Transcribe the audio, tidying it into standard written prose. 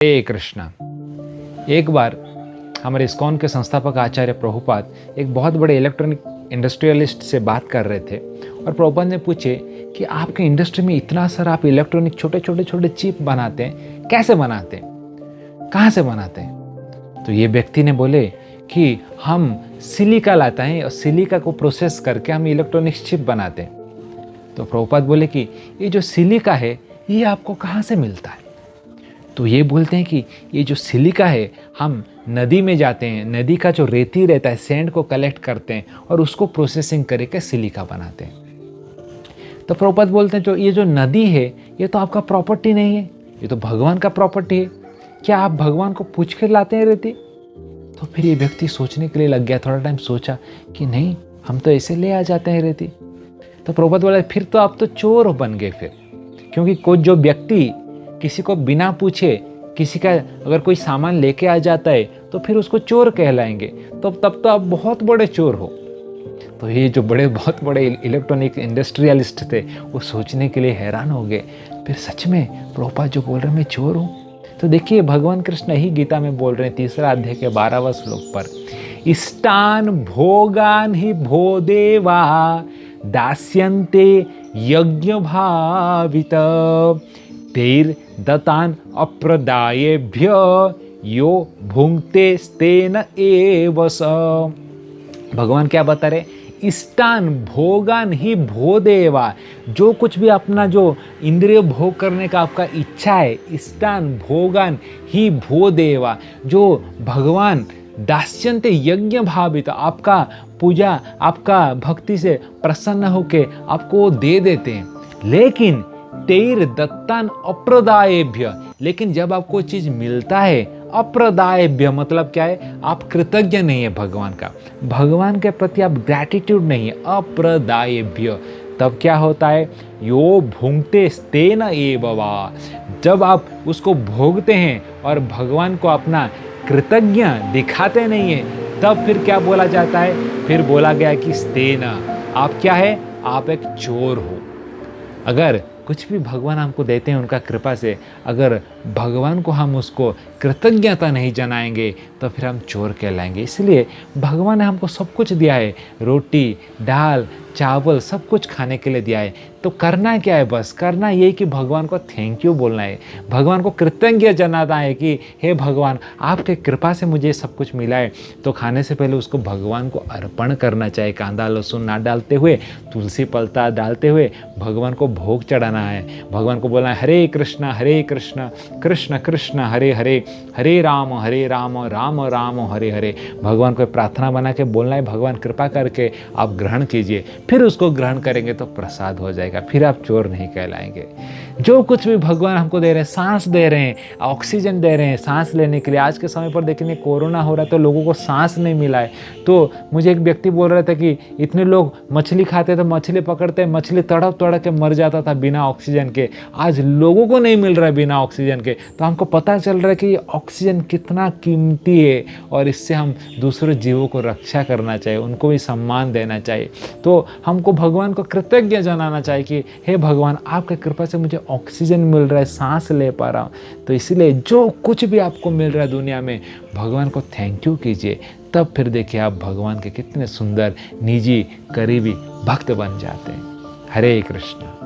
हरे कृष्णा। एक बार हमारे इस्कॉन के संस्थापक आचार्य प्रभुपाद एक बहुत बड़े इलेक्ट्रॉनिक इंडस्ट्रियलिस्ट से बात कर रहे थे और प्रभुपाद ने पूछे कि आपके इंडस्ट्री में इतना सारा आप इलेक्ट्रॉनिक छोटे चिप बनाते हैं, कैसे बनाते हैं, कहाँ से बनाते हैं? तो ये व्यक्ति ने बोले कि हम सिलिका लाते हैं और सिलिका को प्रोसेस करके हम इलेक्ट्रॉनिक चिप बनाते हैं। तो प्रभुपाद बोले कि ये जो सिलिका है ये आपको कहाँ से मिलता है? तो ये बोलते हैं कि ये जो सिलिका है हम नदी में जाते हैं, नदी का जो रेती रहता है सैंड को कलेक्ट करते हैं और उसको प्रोसेसिंग करके सिलिका बनाते हैं। तो प्रभुपाद बोलते हैं जो ये जो नदी है ये तो आपका प्रॉपर्टी नहीं है, ये तो भगवान का प्रॉपर्टी है। क्या आप भगवान को पूछ कर लाते हैं रेती? तो फिर ये व्यक्ति सोचने के लिए लग गया, थोड़ा टाइम सोचा कि नहीं, हम तो ऐसे ले आ जाते हैं रेती। तो प्रभुपाद बोला फिर तो आप तो चोर बन गए फिर, क्योंकि कोई जो व्यक्ति किसी को बिना पूछे किसी का अगर कोई सामान लेके आ जाता है तो फिर उसको चोर कहलाएंगे, तो तब तो आप बहुत बड़े चोर हो। तो ये जो बहुत बड़े इलेक्ट्रॉनिक इंडस्ट्रियलिस्ट थे वो सोचने के लिए हैरान हो गए, फिर सच में प्रभुपाद जो बोल रहे हैं मैं चोर हूँ। तो देखिए भगवान कृष्ण ही गीता में बोल रहे हैं 3 अध्याय के 12वां श्लोक पर, इष्टान भोगान ही भो देवा दास्यन्ते यज्ञ भावित तेर दतान अप्रदायेभ्य यो भुंक्ते स्तेन एव स। भगवान क्या बता रहे? इष्टान भोगान ही भो देवा, जो कुछ भी अपना जो इंद्रिय भोग करने का आपका इच्छा है, इष्टान भोगान ही भो देवा, जो भगवान दास्यन्ते यज्ञ भावित आपका पूजा आपका भक्ति से प्रसन्न होके आपको दे देते हैं। लेकिन तेर दत्तान अप्रदायेभ्य, लेकिन जब आपको चीज मिलता है अप्रदायेभ्य मतलब क्या है? आप कृतज्ञ नहीं है भगवान का, भगवान के प्रति आप ग्रैटिट्यूड नहीं है, अप्रदायेभ्य, तब क्या होता है? यो भुंक्ते स्तेन एव वा, जब आप उसको भोगते हैं और भगवान को अपना कृतज्ञ दिखाते नहीं है तब फिर क्या बोला जाता है? फिर बोला गया कि स्तेन, आप क्या है? आप एक चोर हो। अगर कुछ भी भगवान हमको देते हैं उनका कृपा से, अगर भगवान को हम उसको कृतज्ञता नहीं जनाएंगे तो फिर हम चोर कहलाएंगे। इसलिए भगवान ने हमको सब कुछ दिया है, रोटी दाल चावल सब कुछ खाने के लिए दिया है, तो करना क्या है? बस करना यही कि भगवान को थैंक यू बोलना है, भगवान को कृतज्ञ जनाना है कि हे भगवान आपके कृपा से मुझे सब कुछ मिला है। तो खाने से पहले उसको भगवान को अर्पण करना चाहिए, कांदा लहसुन ना डालते हुए, तुलसी पत्ता डालते हुए भगवान को भोग चढ़ाना है। भगवान को बोलना है हरे कृष्ण कृष्ण कृष्ण हरे हरे, हरे राम राम राम हरे हरे। भगवान को प्रार्थना बना के बोलना है, भगवान कृपा करके आप ग्रहण कीजिए, फिर उसको ग्रहण करेंगे तो प्रसाद हो जाएगा, फिर आप चोर नहीं कहलाएंगे। जो कुछ भी भगवान हमको दे रहे हैं, सांस दे रहे हैं, ऑक्सीजन दे रहे हैं सांस लेने के लिए। आज के समय पर देखेंगे कोरोना हो रहा है तो लोगों को सांस नहीं मिला है। तो मुझे एक व्यक्ति बोल रहा था कि इतने लोग मछली खाते थे, मछली पकड़ते, मछली तड़प के मर जाता था बिना ऑक्सीजन के, आज लोगों को नहीं मिल रहा है बिना ऑक्सीजन के। तो हमको पता चल रहा है कि ऑक्सीजन कितना कीमती है और इससे हम दूसरे जीवों को रक्षा करना चाहिए, उनको भी सम्मान देना चाहिए। तो हमको भगवान को कृतज्ञ जनाना चाहिए कि हे भगवान आपके कृपा से मुझे ऑक्सीजन मिल रहा है, सांस ले पा रहा हूँ। तो इसलिए जो कुछ भी आपको मिल रहा है दुनिया में भगवान को थैंक यू कीजिए, तब फिर देखिए आप भगवान के कितने सुंदर निजी करीबी भक्त बन जाते हैं। हरे कृष्ण।